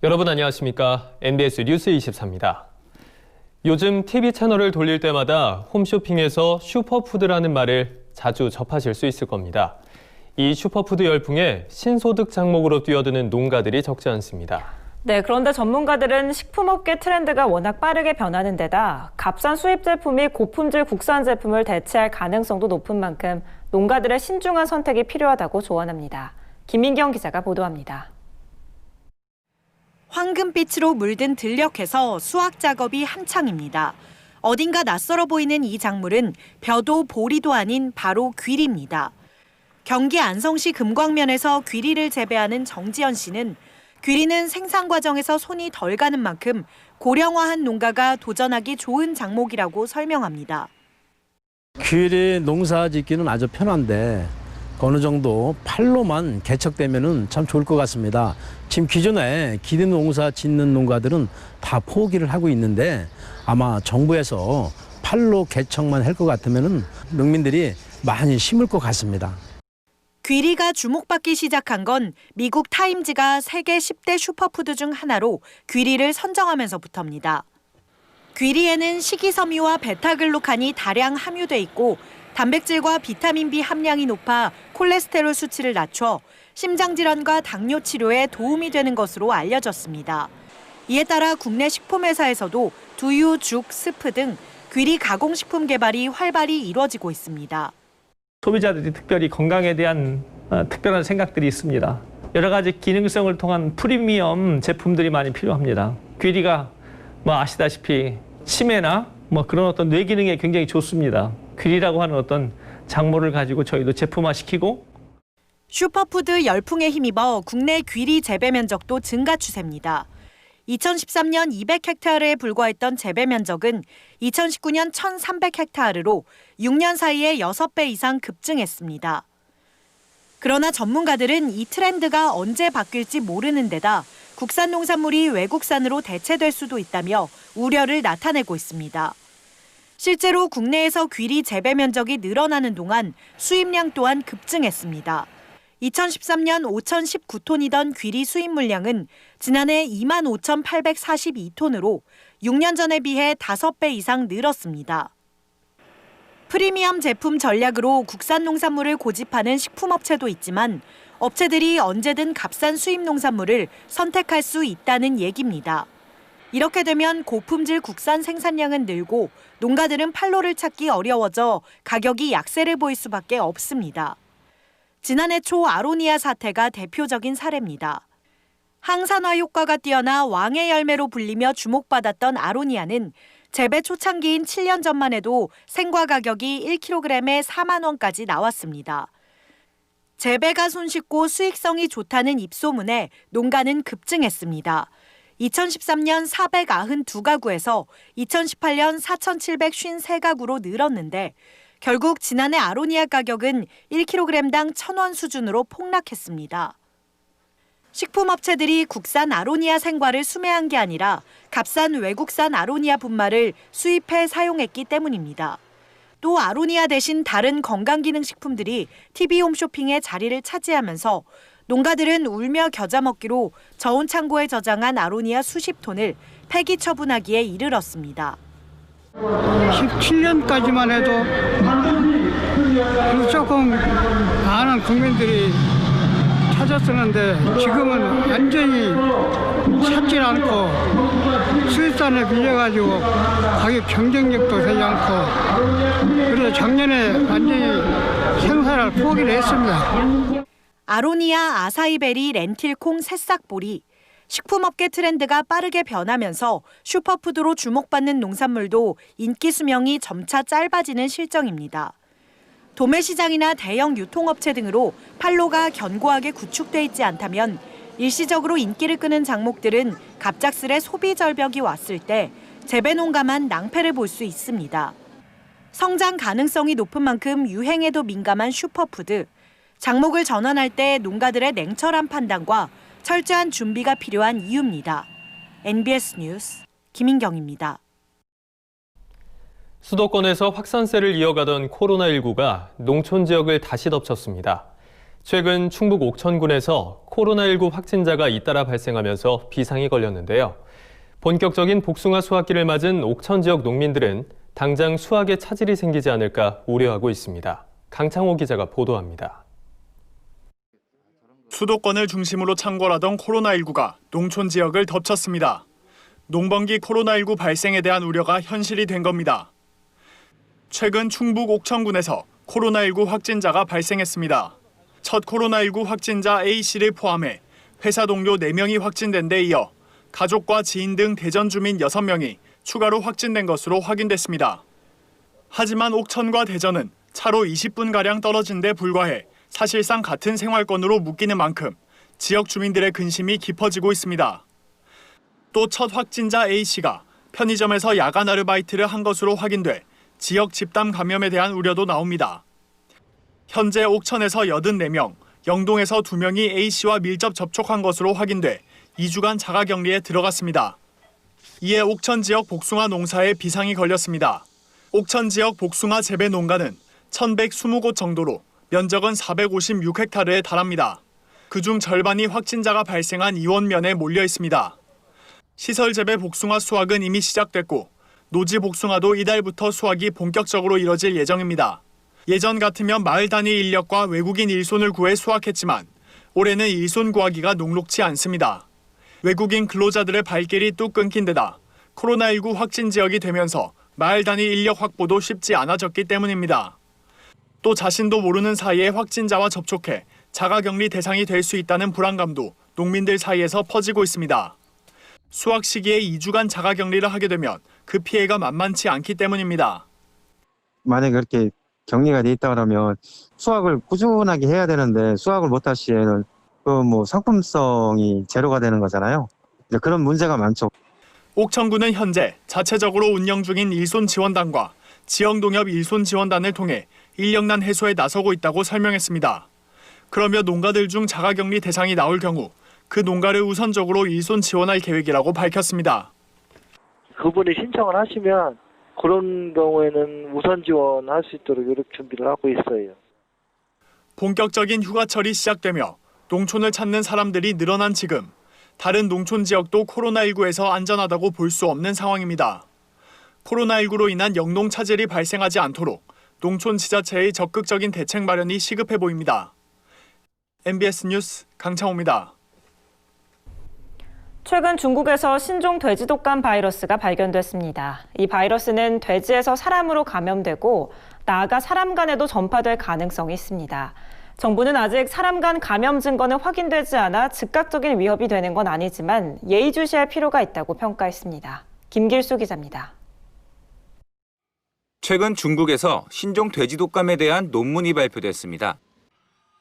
여러분 안녕하십니까? MBS 뉴스 24입니다. 요즘 TV 채널을 돌릴 때마다 홈쇼핑에서 슈퍼푸드라는 말을 자주 접하실 수 있을 겁니다. 이 슈퍼푸드 열풍에 신소득 장목으로 뛰어드는 농가들이 적지 않습니다. 네, 그런데 전문가들은 식품업계 트렌드가 워낙 빠르게 변하는 데다 값싼 수입 제품이 고품질 국산 제품을 대체할 가능성도 높은 만큼 농가들의 신중한 선택이 필요하다고 조언합니다. 김민경 기자가 보도합니다. 황금빛으로 물든 들녘에서 수확 작업이 한창입니다. 어딘가 낯설어 보이는 이 작물은 벼도 보리도 아닌 바로 귀리입니다. 경기 안성시 금광면에서 귀리를 재배하는 정지연 씨는 귀리는 생산 과정에서 손이 덜 가는 만큼 고령화한 농가가 도전하기 좋은 작목이라고 설명합니다. 귀리 농사 짓기는 아주 편한데 어느 정도 팔로만 개척되면은 참 좋을 것 같습니다. 지금 기존에 귀리 농사 짓는 농가들은 다 포기를 하고 있는데 아마 정부에서 팔로 개척만 할 것 같으면은 농민들이 많이 심을 것 같습니다. 귀리가 주목받기 시작한 건 미국 타임즈가 세계 10대 슈퍼푸드 중 하나로 귀리를 선정하면서부터입니다. 귀리에는 식이섬유와 베타글루칸이 다량 함유돼 있고 단백질과 비타민 B 함량이 높아 콜레스테롤 수치를 낮춰 심장질환과 당뇨 치료에 도움이 되는 것으로 알려졌습니다. 이에 따라 국내 식품회사에서도 두유, 죽, 스프 등 귀리 가공식품 개발이 활발히 이루어지고 있습니다. 소비자들이 특별히 건강에 대한 특별한 생각들이 있습니다. 여러 가지 기능성을 통한 프리미엄 제품들이 많이 필요합니다. 귀리가 아시다시피 치매나 그런 어떤 뇌 기능에 굉장히 좋습니다. 귀리라고 하는 어떤 작물을 가지고 저희도 제품화시키고 슈퍼푸드 열풍에 힘입어 국내 귀리 재배 면적도 증가 추세입니다. 2013년 200헥타르에 불과했던 재배 면적은 2019년 1,300헥타르로 6년 사이에 6배 이상 급증했습니다. 그러나 전문가들은 이 트렌드가 언제 바뀔지 모르는 데다 국산 농산물이 외국산으로 대체될 수도 있다며 우려를 나타내고 있습니다. 실제로 국내에서 귀리 재배 면적이 늘어나는 동안 수입량 또한 급증했습니다. 2013년 5,019톤이던 귀리 수입 물량은 지난해 25,842톤으로 6년 전에 비해 5배 이상 늘었습니다. 프리미엄 제품 전략으로 국산 농산물을 고집하는 식품업체도 있지만 업체들이 언제든 값싼 수입 농산물을 선택할 수 있다는 얘기입니다. 이렇게 되면 고품질 국산 생산량은 늘고 농가들은 판로를 찾기 어려워져 가격이 약세를 보일 수밖에 없습니다. 지난해 초 아로니아 사태가 대표적인 사례입니다. 항산화 효과가 뛰어나 왕의 열매로 불리며 주목받았던 아로니아는 재배 초창기인 7년 전만 해도 생과 가격이 1kg에 4만 원까지 나왔습니다. 재배가 손쉽고 수익성이 좋다는 입소문에 농가는 급증했습니다. 2013년 492가구에서 2018년 4,753가구로 늘었는데 결국 지난해 아로니아 가격은 1kg당 1,000원 수준으로 폭락했습니다. 식품업체들이 국산 아로니아 생과를 수매한 게 아니라 값싼 외국산 아로니아 분말을 수입해 사용했기 때문입니다. 또 아로니아 대신 다른 건강기능식품들이 TV 홈쇼핑의 자리를 차지하면서 농가들은 울며 겨자 먹기로 저온 창고에 저장한 아로니아 수십 톤을 폐기 처분하기에 이르렀습니다. 17년까지만 해도 조금 많은 국민들이 찾았었는데 지금은 완전히 찾질 않고 수입산에 빌려가지고 가격 경쟁력도 되지 않고 그래서 작년에 완전히 생산을 포기를 했습니다. 아로니아, 아사이베리, 렌틸콩, 새싹보리. 식품업계 트렌드가 빠르게 변하면서 슈퍼푸드로 주목받는 농산물도 인기 수명이 점차 짧아지는 실정입니다. 도매시장이나 대형 유통업체 등으로 판로가 견고하게 구축돼 있지 않다면 일시적으로 인기를 끄는 작목들은 갑작스레 소비 절벽이 왔을 때 재배 농가만 낭패를 볼 수 있습니다. 성장 가능성이 높은 만큼 유행에도 민감한 슈퍼푸드. 작목을 전환할 때 농가들의 냉철한 판단과 철저한 준비가 필요한 이유입니다. MBS 뉴스 김인경입니다. 수도권에서 확산세를 이어가던 코로나19가 농촌 지역을 다시 덮쳤습니다. 최근 충북 옥천군에서 코로나19 확진자가 잇따라 발생하면서 비상이 걸렸는데요. 본격적인 복숭아 수확기를 맞은 옥천 지역 농민들은 당장 수확에 차질이 생기지 않을까 우려하고 있습니다. 강창호 기자가 보도합니다. 수도권을 중심으로 창궐하던 코로나19가 농촌 지역을 덮쳤습니다. 농번기 코로나19 발생에 대한 우려가 현실이 된 겁니다. 최근 충북 옥천군에서 코로나19 확진자가 발생했습니다. 첫 코로나19 확진자 A씨를 포함해 회사 동료 4명이 확진된 데 이어 가족과 지인 등 대전 주민 6명이 추가로 확진된 것으로 확인됐습니다. 하지만 옥천과 대전은 차로 20분가량 떨어진 데 불과해 사실상 같은 생활권으로 묶이는 만큼 지역 주민들의 근심이 깊어지고 있습니다. 또 첫 확진자 A씨가 편의점에서 야간 아르바이트를 한 것으로 확인돼 지역 집단 감염에 대한 우려도 나옵니다. 현재 옥천에서 84명, 영동에서 2명이 A씨와 밀접 접촉한 것으로 확인돼 2주간 자가격리에 들어갔습니다. 이에 옥천 지역 복숭아 농사에 비상이 걸렸습니다. 옥천 지역 복숭아 재배 농가는 1,120곳 정도로 면적은 456헥타르에 달합니다. 그중 절반이 확진자가 발생한 이원면에 몰려 있습니다. 시설 재배 복숭아 수확은 이미 시작됐고 노지 복숭아도 이달부터 수확이 본격적으로 이뤄질 예정입니다. 예전 같으면 마을 단위 인력과 외국인 일손을 구해 수확했지만 올해는 일손 구하기가 녹록치 않습니다. 외국인 근로자들의 발길이 뚝 끊긴 데다 코로나19 확진 지역이 되면서 마을 단위 인력 확보도 쉽지 않아졌기 때문입니다. 또 자신도 모르는 사이에 확진자와 접촉해 자가격리 대상이 될 수 있다는 불안감도 농민들 사이에서 퍼지고 있습니다. 수확 시기에 2주간 자가격리를 하게 되면 그 피해가 만만치 않기 때문입니다. 만약에 그렇게 격리가 돼 있다 그러면 수확을 꾸준하게 해야 되는데 수확을 못할 시에는 그 상품성이 제로가 되는 거잖아요. 이제 그런 문제가 많죠. 옥천군은 현재 자체적으로 운영 중인 일손 지원단과 지역농협 일손 지원단을 통해 인력난 해소에 나서고 있다고 설명했습니다. 그러며 농가들 중 자가격리 대상이 나올 경우 그 농가를 우선적으로 일손 지원할 계획이라고 밝혔습니다. 그분이 신청을 하시면 그런 경우에는 우선 지원할 수 있도록 이렇게 준비를 하고 있어요. 본격적인 휴가철이 시작되며 농촌을 찾는 사람들이 늘어난 지금 다른 농촌 지역도 코로나19에서 안전하다고 볼 수 없는 상황입니다. 코로나19로 인한 영농 차질이 발생하지 않도록 농촌 지자체의 적극적인 대책 마련이 시급해 보입니다. MBS 뉴스 강창호입니다. 최근 중국에서 신종 돼지 독감 바이러스가 발견됐습니다. 이 바이러스는 돼지에서 사람으로 감염되고 나아가 사람 간에도 전파될 가능성이 있습니다. 정부는 아직 사람 간 감염 증거는 확인되지 않아 즉각적인 위협이 되는 건 아니지만 예의주시할 필요가 있다고 평가했습니다. 김길수 기자입니다. 최근 중국에서 신종 돼지 독감에 대한 논문이 발표됐습니다.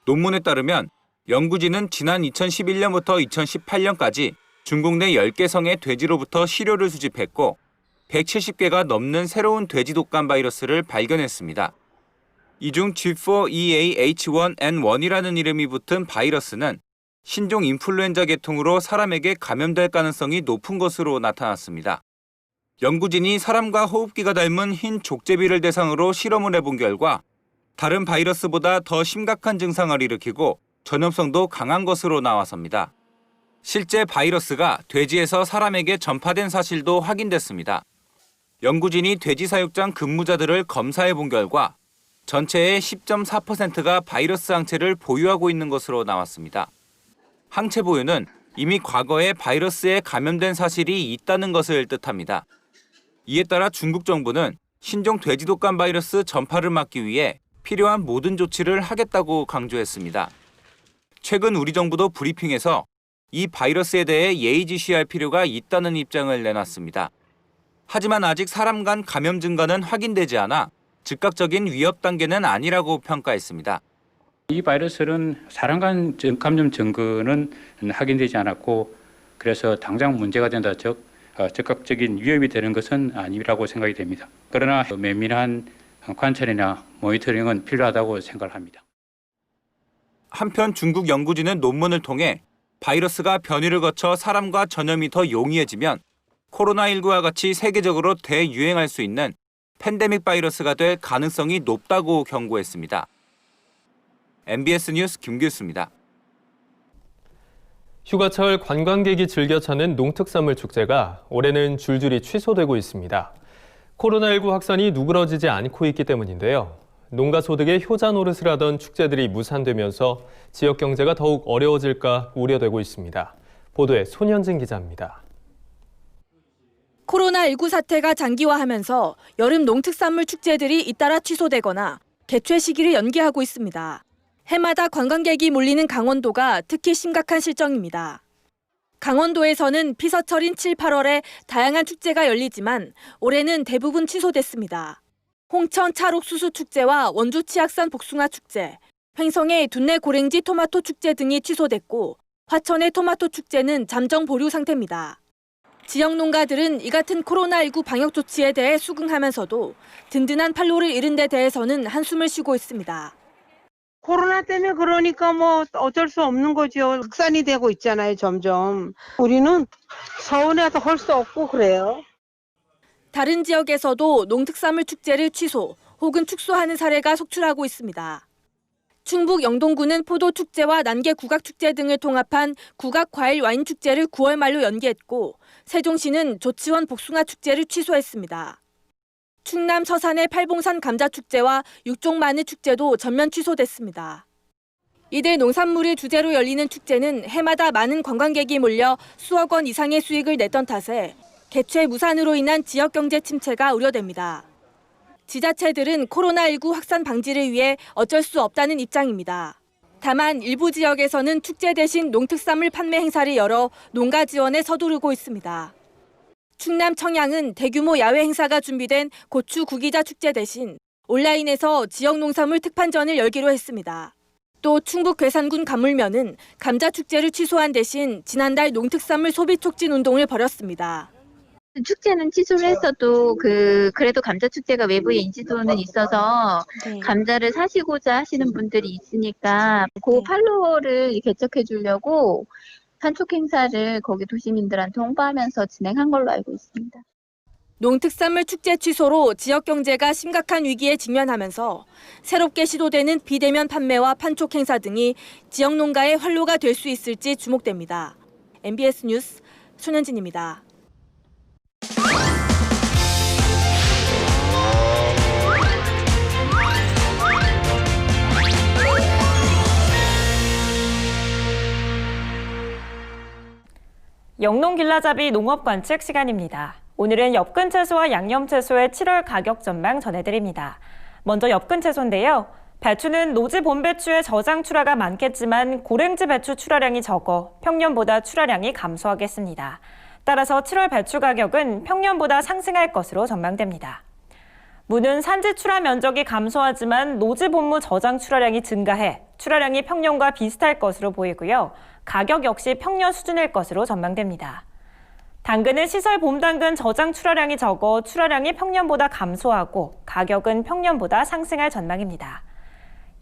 논문에 따르면 연구진은 지난 2011년부터 2018년까지 중국 내 10개 성의 돼지로부터 시료를 수집했고 170개가 넘는 새로운 돼지 독감 바이러스를 발견했습니다. 이 중 G4EAH1N1이라는 이름이 붙은 바이러스는 신종 인플루엔자 계통으로 사람에게 감염될 가능성이 높은 것으로 나타났습니다. 연구진이 사람과 호흡기가 닮은 흰 족제비를 대상으로 실험을 해본 결과 다른 바이러스보다 더 심각한 증상을 일으키고 전염성도 강한 것으로 나왔습니다. 실제 바이러스가 돼지에서 사람에게 전파된 사실도 확인됐습니다. 연구진이 돼지 사육장 근무자들을 검사해 본 결과 전체의 10.4%가 바이러스 항체를 보유하고 있는 것으로 나왔습니다. 항체 보유는 이미 과거에 바이러스에 감염된 사실이 있다는 것을 뜻합니다. 이에 따라 중국 정부는 신종 돼지 독감 바이러스 전파를 막기 위해 필요한 모든 조치를 하겠다고 강조했습니다. 최근 우리 정부도 브리핑에서 이 바이러스에 대해 예의주시할 필요가 있다는 입장을 내놨습니다. 하지만 아직 사람 간 감염 증가는 확인되지 않아 즉각적인 위협 단계는 아니라고 평가했습니다. 이 바이러스는 사람 간 감염 증거는 확인되지 않았고 그래서 당장 문제가 된다 즉각적인 위협이 되는 것은 아니라고 생각이 됩니다. 그러나 면밀한 관찰이나 모니터링은 필요하다고 생각을 합니다. 한편 중국 연구진은 논문을 통해 바이러스가 변이를 거쳐 사람과 전염이 더 용이해지면 코로나19와 같이 세계적으로 대유행할 수 있는 팬데믹 바이러스가 될 가능성이 높다고 경고했습니다. MBS 뉴스 김규수입니다. 휴가철 관광객이 즐겨 찾는 농특산물 축제가 올해는 줄줄이 취소되고 있습니다. 코로나19 확산이 누그러지지 않고 있기 때문인데요. 농가 소득의 효자 노릇을 하던 축제들이 무산되면서 지역 경제가 더욱 어려워질까 우려되고 있습니다. 보도에 손현진 기자입니다. 코로나19 사태가 장기화하면서 여름 농특산물 축제들이 잇따라 취소되거나 개최 시기를 연기하고 있습니다. 해마다 관광객이 몰리는 강원도가 특히 심각한 실정입니다. 강원도에서는 피서철인 7, 8월에 다양한 축제가 열리지만 올해는 대부분 취소됐습니다. 홍천 찰옥수수축제와 원주 치악산 복숭아 축제, 횡성의 둔내 고랭지 토마토 축제 등이 취소됐고 화천의 토마토 축제는 잠정 보류 상태입니다. 지역 농가들은 이 같은 코로나19 방역 조치에 대해 수긍하면서도 든든한 판로를 잃은 데 대해서는 한숨을 쉬고 있습니다. 코로나 때문에 그러니까 뭐 어쩔 수 없는 거죠. 확산이 되고 있잖아요, 점점. 우리는 서운해서 할 수 없고 그래요. 다른 지역에서도 농특산물 축제를 취소 혹은 축소하는 사례가 속출하고 있습니다. 충북 영동군은 포도축제와 난개 국악축제 등을 통합한 국악과일 와인축제를 9월 말로 연기했고 세종시는 조치원 복숭아축제를 취소했습니다. 충남 서산의 팔봉산 감자축제와 육종마늘축제도 전면 취소됐습니다. 이들 농산물을 주제로 열리는 축제는 해마다 많은 관광객이 몰려 수억 원 이상의 수익을 냈던 탓에 개최 무산으로 인한 지역경제 침체가 우려됩니다. 지자체들은 코로나19 확산 방지를 위해 어쩔 수 없다는 입장입니다. 다만 일부 지역에서는 축제 대신 농특산물 판매 행사를 열어 농가 지원에 서두르고 있습니다. 충남 청양은 대규모 야외 행사가 준비된 고추 구기자 축제 대신 온라인에서 지역 농산물 특판전을 열기로 했습니다. 또 충북 괴산군 감물면은 감자 축제를 취소한 대신 지난달 농특산물 소비 촉진 운동을 벌였습니다. 축제는 취소를 했어도 그래도 감자 축제가 외부에 인지도는 있어서 감자를 사시고자 하시는 분들이 있으니까 그 팔로워를 개척해 주려고 판촉 행사를 거기 도시민들한테 홍보하면서 진행한 걸로 알고 있습니다. 농특산물 축제 취소로 지역 경제가 심각한 위기에 직면하면서 새롭게 시도되는 비대면 판매와 판촉 행사 등이 지역 농가의 활로가 될 수 있을지 주목됩니다. MBS 뉴스 손현진입니다. 영농길라잡이 농업관측 시간입니다. 오늘은 엽근 채소와 양념 채소의 7월 가격 전망 전해드립니다. 먼저 엽근 채소인데요. 배추는 노지 본 배추의 저장 출하가 많겠지만 고랭지 배추 출하량이 적어 평년보다 출하량이 감소하겠습니다. 따라서 7월 배추 가격은 평년보다 상승할 것으로 전망됩니다. 무는 산지 출하 면적이 감소하지만 노지 본무 저장 출하량이 증가해 출하량이 평년과 비슷할 것으로 보이고요. 가격 역시 평년 수준일 것으로 전망됩니다. 당근은 시설 봄 당근 저장 출하량이 적어 출하량이 평년보다 감소하고 가격은 평년보다 상승할 전망입니다.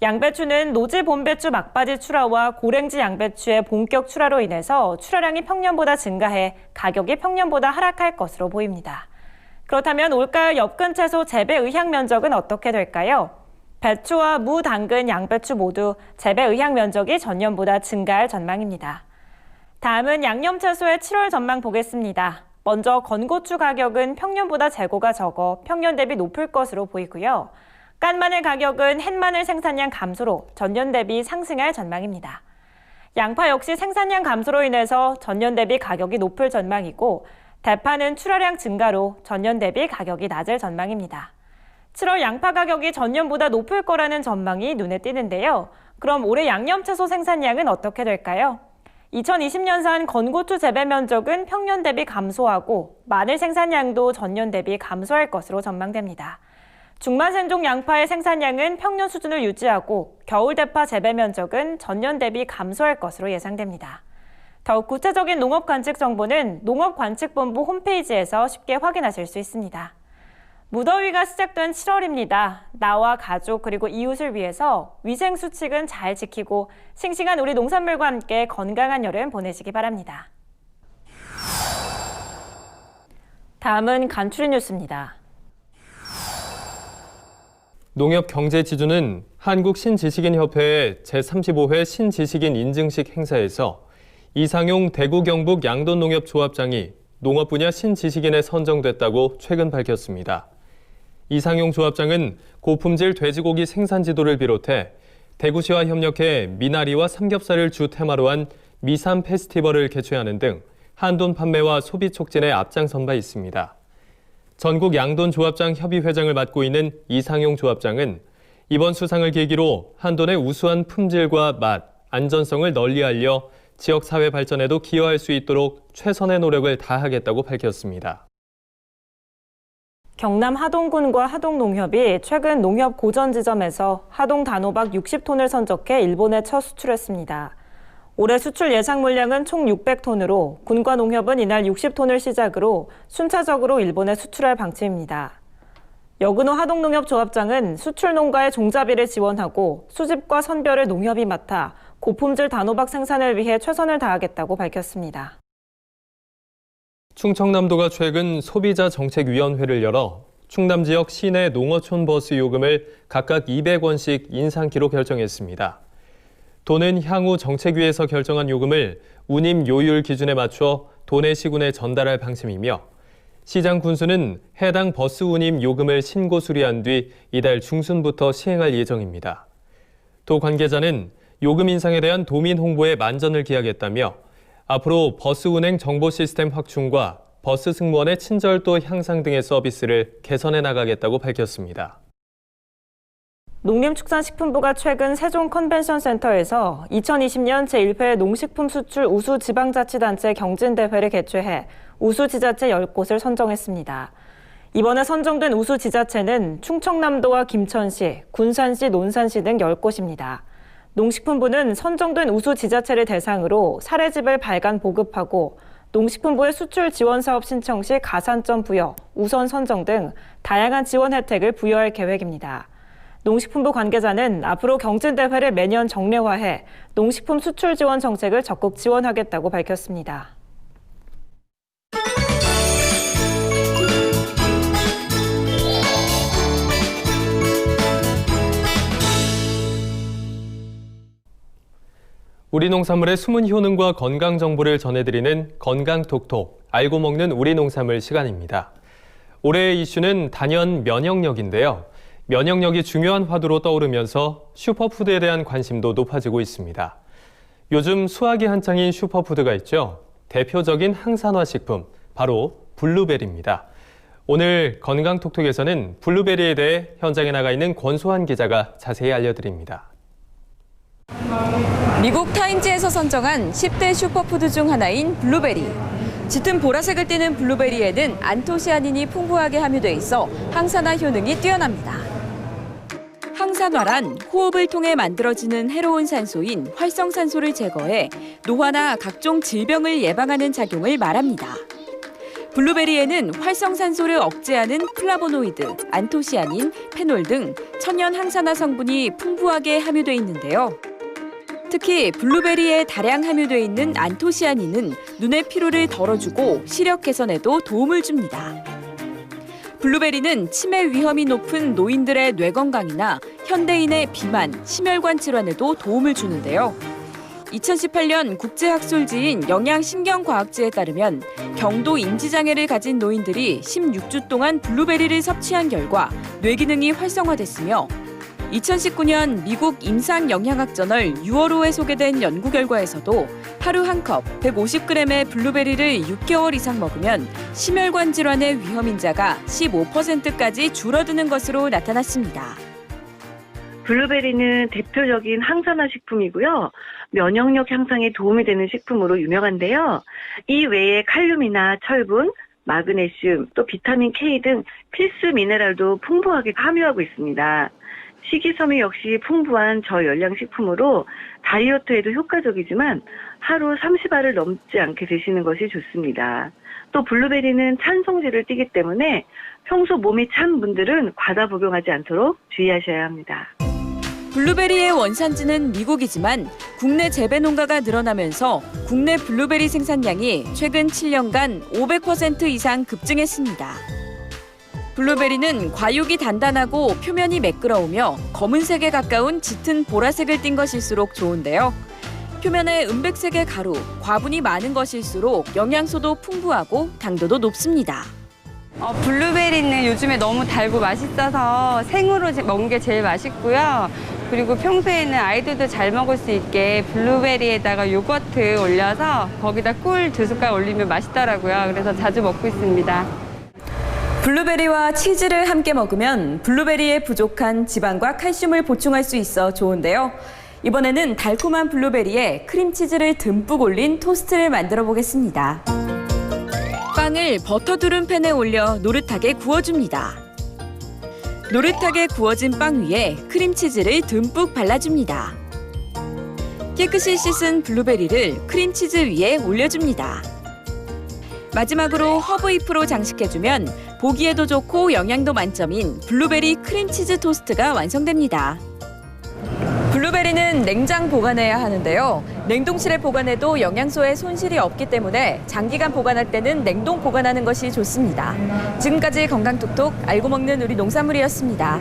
양배추는 노지 봄배추 막바지 출하와 고랭지 양배추의 본격 출하로 인해서 출하량이 평년보다 증가해 가격이 평년보다 하락할 것으로 보입니다. 그렇다면 올가을 엽근 채소 재배 의향 면적은 어떻게 될까요? 배추와 무, 당근, 양배추 모두 재배 의향 면적이 전년보다 증가할 전망입니다. 다음은 양념 채소의 7월 전망 보겠습니다. 먼저 건고추 가격은 평년보다 재고가 적어 평년 대비 높을 것으로 보이고요. 깐마늘 가격은 햇마늘 생산량 감소로 전년 대비 상승할 전망입니다. 양파 역시 생산량 감소로 인해서 전년 대비 가격이 높을 전망이고 대파는 출하량 증가로 전년 대비 가격이 낮을 전망입니다. 7월 양파 가격이 전년보다 높을 거라는 전망이 눈에 띄는데요. 그럼 올해 양념채소 생산량은 어떻게 될까요? 2020년산 건고추 재배 면적은 평년 대비 감소하고 마늘 생산량도 전년 대비 감소할 것으로 전망됩니다. 중반생종 양파의 생산량은 평년 수준을 유지하고 겨울 대파 재배 면적은 전년 대비 감소할 것으로 예상됩니다. 더욱 구체적인 농업 관측 정보는 농업관측본부 홈페이지에서 쉽게 확인하실 수 있습니다. 무더위가 시작된 7월입니다. 나와 가족 그리고 이웃을 위해서 위생 수칙은 잘 지키고 싱싱한 우리 농산물과 함께 건강한 여름 보내시기 바랍니다. 다음은 간추린 뉴스입니다. 농협경제지주는 한국신지식인협회의 제35회 신지식인 인증식 행사에서 이상용 대구 경북 양돈농협조합장이 농업 분야 신지식인에 선정됐다고 최근 밝혔습니다. 이상용 조합장은 고품질 돼지고기 생산 지도를 비롯해 대구시와 협력해 미나리와 삼겹살을 주 테마로 한 미삼 페스티벌을 개최하는 등 한돈 판매와 소비 촉진에 앞장선 바 있습니다. 전국 양돈 조합장 협의 회장을 맡고 있는 이상용 조합장은 이번 수상을 계기로 한돈의 우수한 품질과 맛, 안전성을 널리 알려 지역 사회 발전에도 기여할 수 있도록 최선의 노력을 다하겠다고 밝혔습니다. 경남 하동군과 하동농협이 최근 농협 고전 지점에서 하동 단호박 60톤을 선적해 일본에 첫 수출했습니다. 올해 수출 예상 물량은 총 600톤으로 군과 농협은 이날 60톤을 시작으로 순차적으로 일본에 수출할 방침입니다. 여근호 하동농협 조합장은 수출 농가의 종자비를 지원하고 수집과 선별을 농협이 맡아 고품질 단호박 생산을 위해 최선을 다하겠다고 밝혔습니다. 충청남도가 최근 소비자정책위원회를 열어 충남 지역 시내 농어촌 버스 요금을 각각 200원씩 인상키로 결정했습니다. 도는 향후 정책위에서 결정한 요금을 운임 요율 기준에 맞춰 도내 시군에 전달할 방침이며 시장 군수는 해당 버스 운임 요금을 신고 수리한 뒤 이달 중순부터 시행할 예정입니다. 도 관계자는 요금 인상에 대한 도민 홍보에 만전을 기하겠다며 앞으로 버스 운행 정보 시스템 확충과 버스 승무원의 친절도 향상 등의 서비스를 개선해 나가겠다고 밝혔습니다. 농림축산식품부가 최근 세종 컨벤션센터에서 2020년 제1회 농식품 수출 우수 지방자치단체 경진대회를 개최해 우수 지자체 10곳을 선정했습니다. 이번에 선정된 우수 지자체는 충청남도와 김천시, 군산시, 논산시 등 10곳입니다. 농식품부는 선정된 우수 지자체를 대상으로 사례집을 발간 보급하고 농식품부의 수출 지원 사업 신청 시 가산점 부여, 우선 선정 등 다양한 지원 혜택을 부여할 계획입니다. 농식품부 관계자는 앞으로 경진대회를 매년 정례화해 농식품 수출 지원 정책을 적극 지원하겠다고 밝혔습니다. 우리 농산물의 숨은 효능과 건강 정보를 전해드리는 건강톡톡, 알고 먹는 우리 농산물 시간입니다. 올해의 이슈는 단연 면역력인데요. 면역력이 중요한 화두로 떠오르면서 슈퍼푸드에 대한 관심도 높아지고 있습니다. 요즘 수확이 한창인 슈퍼푸드가 있죠. 대표적인 항산화 식품, 바로 블루베리입니다. 오늘 건강톡톡에서는 블루베리에 대해 현장에 나가 있는 권소한 기자가 자세히 알려드립니다. 미국 타임지에서 선정한 10대 슈퍼푸드 중 하나인 블루베리. 짙은 보라색을 띠는 블루베리에는 안토시아닌이 풍부하게 함유돼 있어 항산화 효능이 뛰어납니다. 항산화란 호흡을 통해 만들어지는 해로운 산소인 활성산소를 제거해 노화나 각종 질병을 예방하는 작용을 말합니다. 블루베리에는 활성산소를 억제하는 플라보노이드, 안토시아닌, 페놀 등 천연 항산화 성분이 풍부하게 함유돼 있는데요. 특히 블루베리에 다량 함유돼 있는 안토시아닌은 눈의 피로를 덜어주고 시력 개선에도 도움을 줍니다. 블루베리는 치매 위험이 높은 노인들의 뇌 건강이나 현대인의 비만, 심혈관 질환에도 도움을 주는데요. 2018년 국제학술지인 영양신경과학지에 따르면 경도 인지장애를 가진 노인들이 16주 동안 블루베리를 섭취한 결과 뇌 기능이 활성화됐으며 2019년 미국 임상영양학 저널 6월호에 소개된 연구 결과에서도 하루 한 컵 150g의 블루베리를 6개월 이상 먹으면 심혈관 질환의 위험인자가 15%까지 줄어드는 것으로 나타났습니다. 블루베리는 대표적인 항산화 식품이고요. 면역력 향상에 도움이 되는 식품으로 유명한데요. 이 외에 칼륨이나 철분, 마그네슘, 또 비타민 K 등 필수 미네랄도 풍부하게 함유하고 있습니다. 식이섬유 역시 풍부한 저열량식품으로 다이어트에도 효과적이지만 하루 30알을 넘지 않게 드시는 것이 좋습니다. 또 블루베리는 찬성질을 띠기 때문에 평소 몸이 찬 분들은 과다 복용하지 않도록 주의하셔야 합니다. 블루베리의 원산지는 미국이지만 국내 재배 농가가 늘어나면서 국내 블루베리 생산량이 최근 7년간 500% 이상 급증했습니다. 블루베리는 과육이 단단하고 표면이 매끄러우며 검은색에 가까운 짙은 보라색을 띤 것일수록 좋은데요. 표면에 은백색의 가루, 과분이 많은 것일수록 영양소도 풍부하고 당도도 높습니다. 블루베리는 요즘에 너무 달고 맛있어서 생으로 먹는 게 제일 맛있고요. 그리고 평소에는 아이들도 잘 먹을 수 있게 블루베리에다가 요거트 올려서 거기다 꿀 2숟갈 올리면 맛있더라고요. 그래서 자주 먹고 있습니다. 블루베리와 치즈를 함께 먹으면 블루베리에 부족한 지방과 칼슘을 보충할 수 있어 좋은데요. 이번에는 달콤한 블루베리에 크림치즈를 듬뿍 올린 토스트를 만들어 보겠습니다. 빵을 버터 두른 팬에 올려 노릇하게 구워줍니다. 노릇하게 구워진 빵 위에 크림치즈를 듬뿍 발라줍니다. 깨끗이 씻은 블루베리를 크림치즈 위에 올려줍니다. 마지막으로 허브잎으로 장식해주면 보기에도 좋고 영양도 만점인 블루베리 크림치즈 토스트가 완성됩니다. 블루베리는 냉장 보관해야 하는데요. 냉동실에 보관해도 영양소에 손실이 없기 때문에 장기간 보관할 때는 냉동 보관하는 것이 좋습니다. 지금까지 건강톡톡 알고 먹는 우리 농산물이었습니다.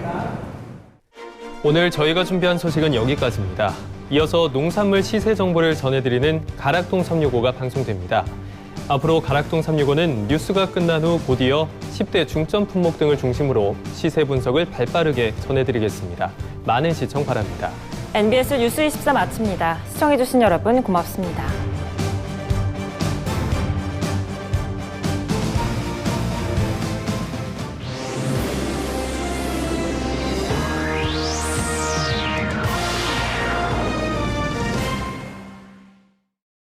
오늘 저희가 준비한 소식은 여기까지입니다. 이어서 농산물 시세 정보를 전해드리는 가락동 365가 방송됩니다. 앞으로 가락동 365는 뉴스가 끝난 후 곧이어 10대 중점 품목 등을 중심으로 시세 분석을 발빠르게 전해드리겠습니다. 많은 시청 바랍니다. NBS 뉴스 24 마칩니다. 시청해주신 여러분 고맙습니다.